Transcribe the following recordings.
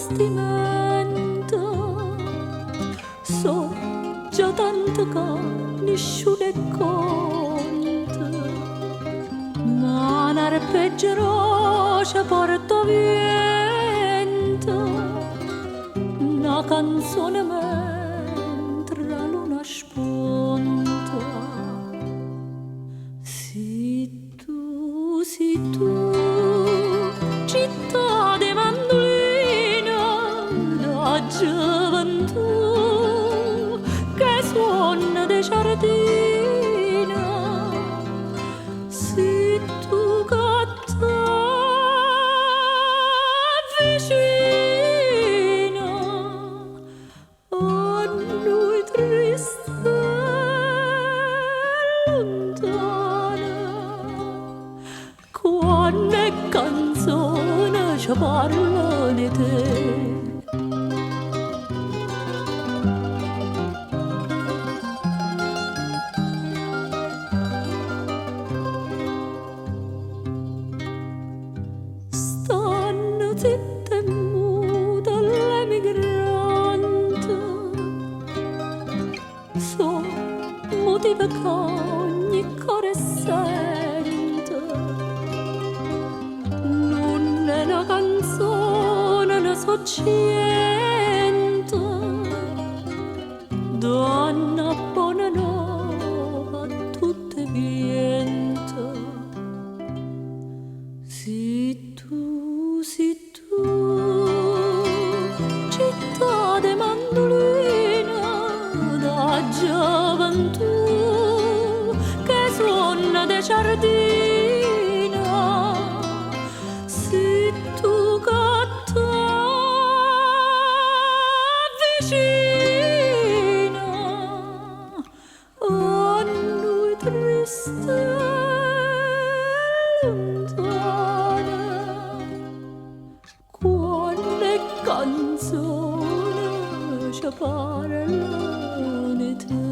travestimento, so già tanto che nessuno è conto, ma un arpeggerò ci porta vento, una canzone mentre la luna spunta. Sì tu, città di mandolino da gioventù che suona de giardino, sì tu che vicino a noi triste lontana, quando è canzone ci parla di te. Stanno zitte e mute l'emigrante, so motivo che ogni cuore sente, non è una canzone, una socciente, donna buona nuova a tutte viento. Sì tu, città de mandolina da gioventù che suona de giardino, sì tu che vicina a noi triste lontana, quando è canzone ci parla di te.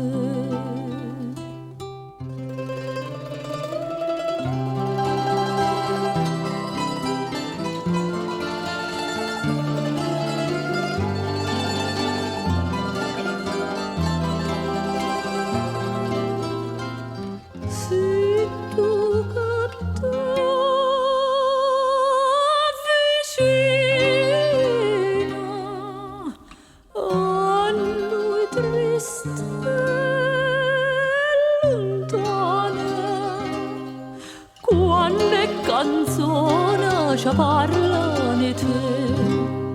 Sì tu che vicina a noi triste lontana, quando è canzone ci parla di te.